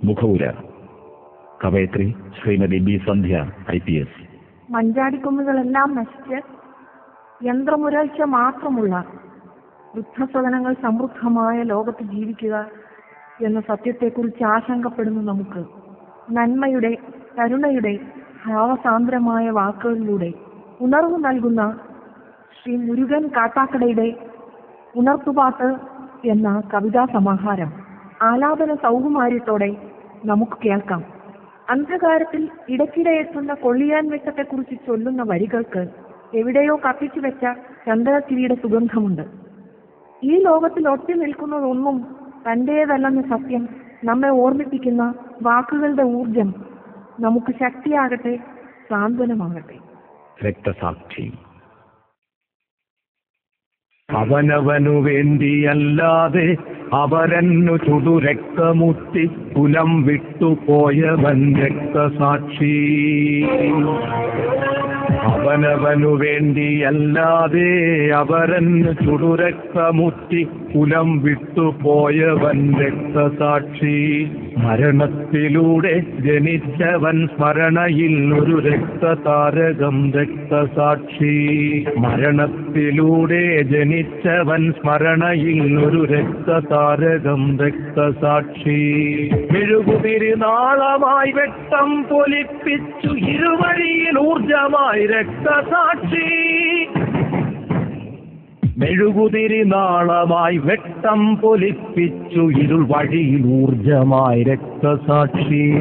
മുഖവുര. കവയത്രി Shrimati B സന്ധ്യ IPS. മഞ്ചാടിക്കുന്നുകളെല്ലാം നശിച്ച് യന്ത്രമുരൾച്ച മാത്രമുള്ള വൃദ്ധസദനങ്ങൾ സമൃദ്ധമായ ലോകത്ത് ജീവിക്കുക എന്ന സത്യത്തെക്കുറിച്ച് ആശങ്കപ്പെടുന്ന നമുക്ക് നന്മയുടെ, കരുണയുടെ ഭാവസാന്ദ്രമായ വാക്കുകളിലൂടെ ഉണർവ് നൽകുന്ന ശ്രീ മുരുകൻ കാട്ടാക്കടയുടെ ഉണർത്തുപാട്ട് എന്ന കവിതാ സമാഹാരം ആലാപന സൗകുമാര്യത്തോടെ നമുക്ക് കേൾക്കാം. അന്ധകാരത്തിൽ ഇടയ്ക്കിടെ എത്തുന്ന കൊള്ളിയാൻ വെട്ടത്തെക്കുറിച്ച് ചൊല്ലുന്ന വരികൾക്ക് എവിടെയോ കത്തിച്ചു വെച്ച ചന്ദനത്തിരിയുടെ സുഗന്ധമുണ്ട്. ഈ ലോകത്തിൽ ഒട്ടി നിൽക്കുന്നതൊന്നും തന്റേതല്ലെന്ന സത്യം നമ്മെ ഓർമ്മിപ്പിക്കുന്ന വാക്കുകളുടെ ഊർജം നമുക്ക് ശക്തിയാകട്ടെ, സാന്ത്വനമാകട്ടെ. രക്തസാക്ഷി. അവനവനു വേണ്ടിയല്ലാതെ അവരന്നു ചുടുരക്തമുത്തി കുലം വിട്ടുപോയവൻ രക്തസാക്ഷി. അവനവനു വേണ്ടിയല്ലാതെ അവരന്നു ചുടുരക്തമുത്തി കുലം വിട്ടുപോയവൻ രക്തസാക്ഷി. മരണത്തിലൂടെ ജനിച്ചവൻ സ്മരണയിൽ ഒരു രക്തതാരകം രക്തസാക്ഷി. മരണത്തിലൂടെ ജനിച്ചവൻ സ്മരണയിൽ ഒരു രക്തതാരകം രക്തസാക്ഷി. മെഴുകുതിരിനാളമായി വെട്ടം പൊലിപ്പിച്ചു ഇരുവഴിയിൽ ഊർജമായി രക്തസാക്ഷി. മെഴുകുതിരിനാളമായി വെട്ടം പൊലിപ്പിച്ചു ഇരുൾ വഴിയിൽ ഊർജമായി രക്തസാക്ഷി.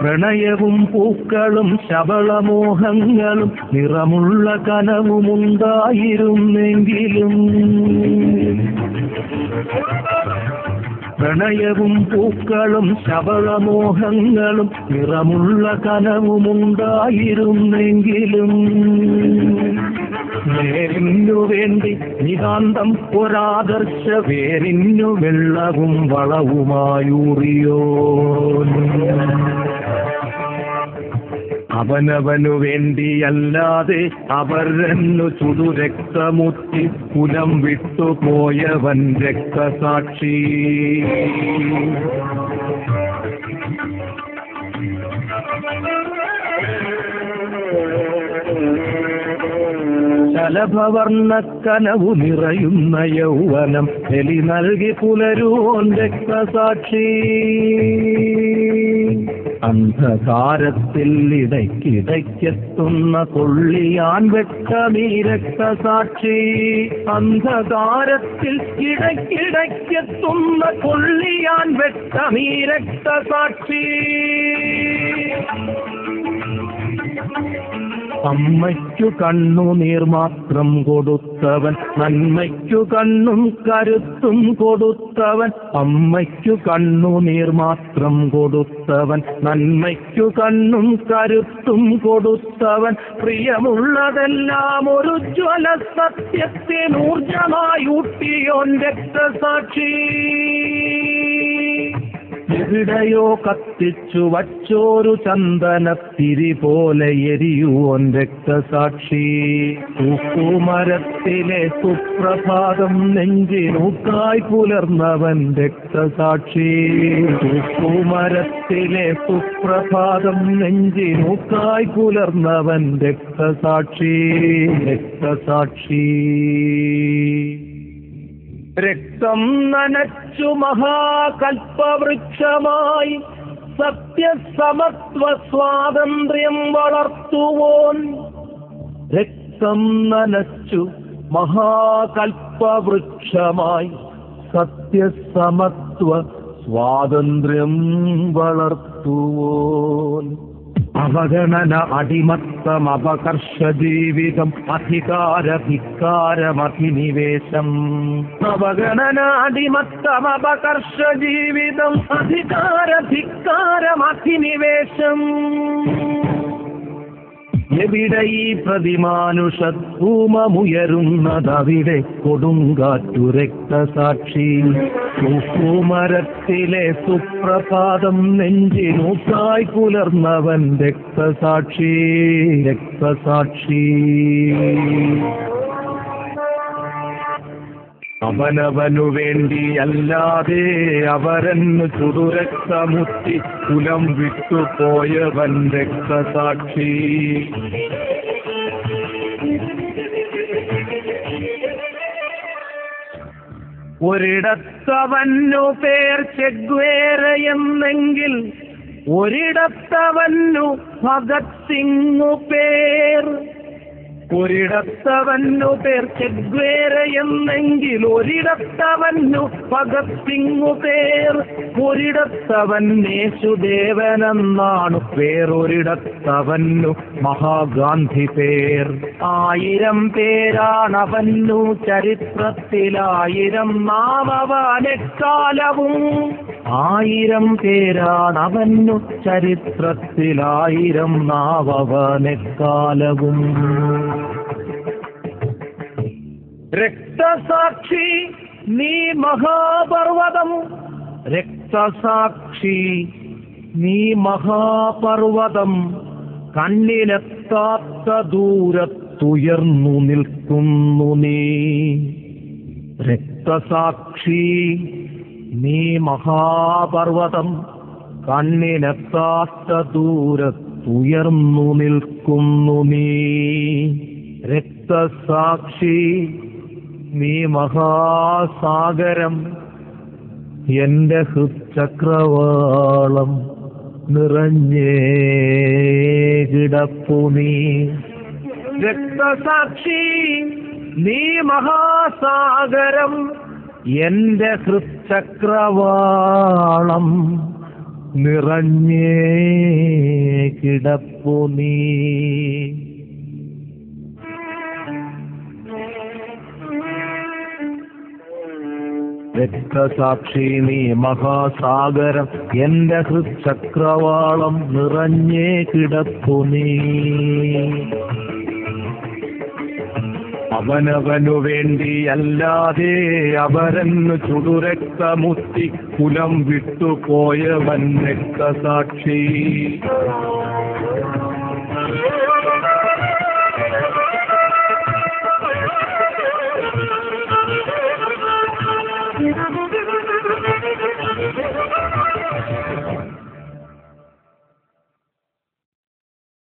പ്രണയവും പൂക്കളും ശബളമോഹങ്ങളും നിറമുള്ള കനവുമുണ്ടായിരുന്നെങ്കിലും പ്രണയവും പൂക്കളും ശബളമോഹങ്ങളും നിറമുള്ള കനവുമുണ്ടായിരുന്നെങ്കിലും വേരിന്നു വേണ്ടി നിതാന്തം ഒരാദർശ വേരിന്നു വെള്ളവും വളവുമായൂറിയോ. അവനവനു വേണ്ടിയല്ലാതെ അവരന്നു ചുടുരക്തമുത്തി കുലം വിട്ടുപോയവൻ രക്തസാക്ഷി. ശലഭവർണ്ണക്കനവു നിറയുന്ന യൗവനം ബലി നൽകി പുലരുവോൻ രക്തസാക്ഷി. അന്ധകാരത്തിൽ ഇടയ്ക്കിടയ്ക്കെത്തുന്ന കൊള്ളിയാൻ വെട്ടമീ രക്തസാക്ഷി. അന്ധകാരത്തിൽ ഇടയ്ക്കിടയ്ക്കെത്തുന്ന കൊള്ളിയാൻ വെട്ടമീ രക്തസാക്ഷി. അമ്മയ്ക്കു കണ്ണുനീർ മാത്രം കൊടുത്തവൻ നന്മയ്ക്കു കണ്ണും കരുത്തും കൊടുത്തവൻ. അമ്മയ്ക്കു കണ്ണുനീർ മാത്രം കൊടുത്തവൻ നന്മയ്ക്കു കണ്ണും കരുത്തും കൊടുത്തവൻ. പ്രിയമുള്ളതെല്ലാം ഒരു ജ്വല സത്യത്തിനൂർജമായൂട്ടിയോൻ രക്തസാക്ഷി. എവിടെയോ കത്തിച്ചു വച്ചോരു ചന്ദനത്തിരി പോലെ എരിയുവോൻ രക്തസാക്ഷി. തൂക്കുമരത്തിലെ സുപ്രഭാതം നെഞ്ചിനൂക്കായി പുലർന്നവൻ രക്തസാക്ഷി. തൂക്കുമരത്തിലെ സുപ്രഭാതം നെഞ്ചിനൂക്കായി പുലർന്നവൻ രക്തസാക്ഷി. രക്തസാക്ഷി. രക്തം നനച്ചു മഹാകൽപ്പവൃക്ഷമായി സത്യസമത്വ സ്വാതന്ത്ര്യം വളർത്തുവോൻ. രക്തം നനച്ചു മഹാകൽപ്പവൃക്ഷമായി സത്യസമത്വ സ്വാതന്ത്ര്യം വളർത്തുവോൻ. അവഗണന, അടിമത്തം, അപകർഷ ജീവിതം, അധികാരധിക്കാരമധിനിവേശം. അവഗണന, അടിമത്തം, അപകർഷ ജീവിതം, അധികാരധിക്കാരമധിനിവേശം. എവിടെ ഈ പ്രതിമാനുഷൂമമുയരുന്നതവിടെ കൊടുങ്കാറ്റു രക്തസാക്ഷി. മരത്തിലെ സുപ്രഭാതം നെഞ്ചിനൂത്തായി പുലർന്നവൻ രക്തസാക്ഷി, രക്തസാക്ഷി. അവനവനു വേണ്ടിയല്ലാതെ അവരന്നു ചുടുരക്തമുത്തി കുലം വിട്ടുപോയവൻ രക്തസാക്ഷി. ഒരിടത്തവന്നു പേർ ചെഗ്വേരയെന്നെങ്കിൽ ഒരിടത്തവന്നു ഭഗത് സിംഗ് പേർ. ഒരിടത്തവന്നു പേർ ചെഗ്വേരയെന്നെങ്കിൽ ഒരിടത്തവന്നു ഭഗത് സിംഗ് പേർ. ഒരിടത്തവൻ യേശുദേവനെന്നാണു വേറൊരിടത്തവന്നു മഹാഗാന്ധി പേർ. 1000 പേരാണവന്നു ചരിത്രത്തിൽ, 1000 നാമവനെക്കാലവും. 1000 പേരാണവന്നു ചരിത്രത്തിൽ, 1000 നാമവനെക്കാലവും. രക്തസാക്ഷി നീ മഹാപർവതം, രക്തസാക്ഷി നീ മഹാപർവതം. കണ്ണിലെത്താത്ത ദൂരത്തുയർന്നു നിൽക്കുന്നു നീ. രക്തസാക്ഷി നീ മഹാപർവതം, കണ്ണിലെത്താത്ത ദൂരത്തുയർന്നു നിൽക്കുന്നു നീ. രക്തസാക്ഷി നീ മഹാസാഗരം, എന്റെ ഹൃച്ചക്രവാളം നിറഞ്ഞേ കിടപ്പു നീ. രക്തസാക്ഷി നീ മഹാസാഗരം, എന്റെ ഹൃച്ചക്രവാളം നിറഞ്ഞേ കിടപ്പു നീ. രക്തസാക്ഷി നീ മഹാസാഗരം, എന്റെ ഹൃച്ചക്രവാളം നിറഞ്ഞേ കിടപ്പു നീ. അവനവനു വേണ്ടിയല്ലാതെ അവരന്നു ചുടുരക്തമുത്തി കുലം വിട്ടുപോയവൻ രക്തസാക്ഷി.